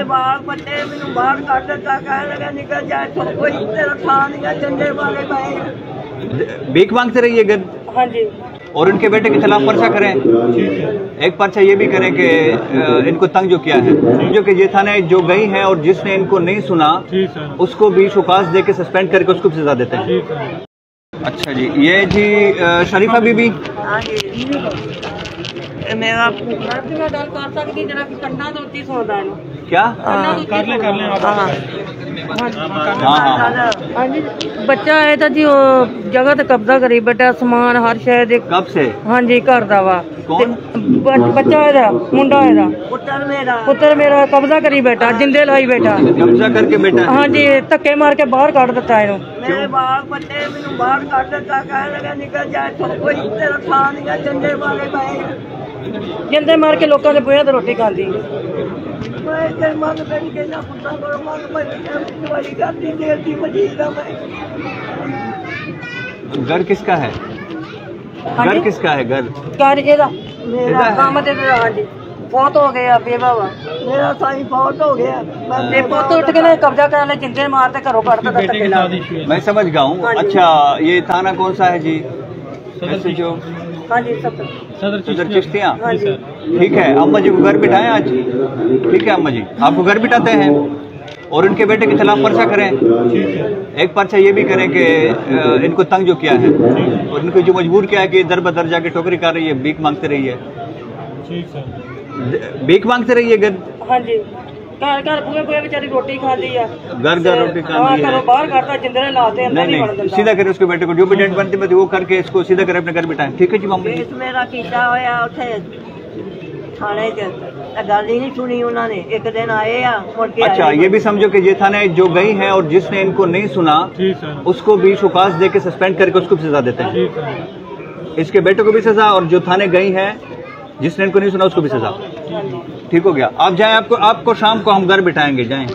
बाल पट्टे मैनू बाहर कट दिता, कह लगा निकल जाए तो कोई तेरा था नहीं, झंडे वाले पाए। भीख मांगते रहिए घर? हाँ जी। और उनके बेटे के खिलाफ पर्चा करें, एक पर्चा ये भी करें कि इनको तंग जो किया है, जो कि ये थाने जो गई है और जिसने इनको नहीं सुना उसको भी शुकास दे के सस्पेंड करके उसको सजा देते हैं। अच्छा जी, ये जी शरीफा बीबी। हाँ जी, मेरा डर कर सकती जरा कन्ना तो उत्ती सौदा है क्या कर ले हाँ जी, बच्चा है तो जी जगह ते कब्जा करी बैठा, समान हर शहर दे। कब से? हाँ जी, घर दा वा। कौन बच्चा है, मुंडा है, पुत्र मेरा कब्जा करी बैठा, जिंदे लाई बैठा, कब्जा करके बैठा। हाँ जी, धक्के मार के बाहर काट दिता है। मेरे बाल पट्टे मैनू बाहर कट दिता, कह लगा निकल जाए तो कोई तेरा था नहीं, झंडे वाले पाए। जिंदे मार के लोगों के बुआ ते रोटी खाती। घर किसका है? घर किसका है? घर मेरा काम बहुत हो गया, बेवा वा मेरा साई बहुत हो गया। पुत उठ के कब्जा कर ले, जिंदे मारते घरों काटते। मैं समझ गया हूँ। अच्छा, ये थाना कौन सा है जी? जो हाँ जी, सदर चिश्तियाँ। ठीक है, अम्मा जी को घर बिठाएं आज। ठीक है अम्मा जी, आपको घर बिठाते हैं और उनके बेटे के खिलाफ पर्चा करें, एक पर्चा ये भी करें कि इनको तंग जो किया है और इनको जो मजबूर किया है कि दर बदर जाके टोकरी कर रही है, भीख मांगते रही है। भीख मांगते रहिए घर? हाँ जी, घर घर बुए बेचारी रोटी खाती है, घर घर रोटी खाती है, बाहर काटता, जिंदरे लाते हैं। नहीं, सीधा करे उसके बेटे को, जो भी डेट बनती है वो करके इसको सीधा करे, अपने घर बिठाएं। ठीक है जी मामू? मेरा कीता होया उठे थाने च गल ही नहीं सुनी उन्होंने, एक दिन आए आ मुड़ के। अच्छा, ये भी समझो कि ये थाने जो गई है और जिसने इनको नहीं सुना उसको भी शुकास दे के सस्पेंड करके उसको भी सजा देते हैं। इसके बेटे को भी सजा और जो थाने गई है जिसने इनको नहीं सुना उसको भी सजा। ठीक हो गया, आप जाएं, आपको शाम को हम घर बिठाएंगे, जाएं।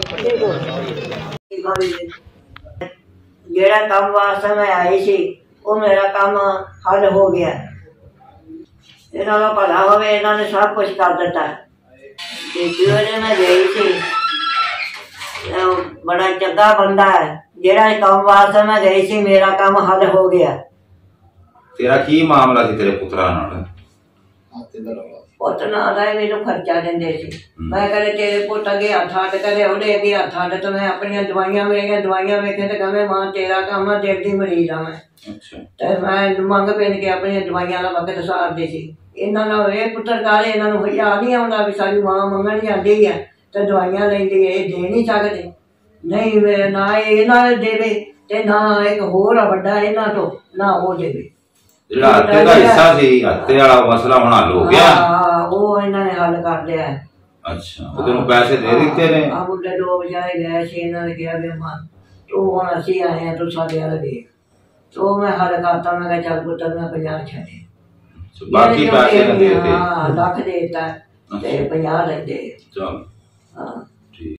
जेड़ा काम वास्ते मैं आई सी वो मेरा काम हल हो गया। इन्हों का भला हो, इन्होंने सब कुछ कर दिता। मैं गई थी, बड़ा चंगा बंदा है, जेड़ा काम वास्ते मैं गई थी मेरा काम हल हो गया। तेरा की मामला थी तेरे पुत्रा नाल? पुत नाल मैनू खर्चा देंदे सी, मैं कदे तेरे पुत अगे हथ अड, कदे ओहदे अगे हथ अड, तो मैं अपनी दवाइयां वेखे तो कहे मां तेरा काम है, दिल दी मरीज आ मैं। तो मैं मंग पिन के अपनी दवाइयां का वक्त सारदी सी। इन्हों ये पुत्रकार इन्हों याद नहीं आता भी सारी मां मंगन जाती है तो दवाइयां लेंदी है, दे नहीं सकते। नहीं ना ये ना देवे ते ना एक होर वड्डा इन्हां तो ना वो देवे। मसला होना हल हो गया, वो इन्होंने हल कर दिया है। अच्छा, तो तेन पैसे दे दिते ने? मुंडे दो बजाए गए सी, इन्होंने कहा भी मां तू हुण असीं आए हैं तू साडे वाल देख, तो मैं हल करता। मैं कहा चल पुत्र मैं 50 छड्डे, बाकी पैसे लख देता ते 50 लेंदे। चल हाँ।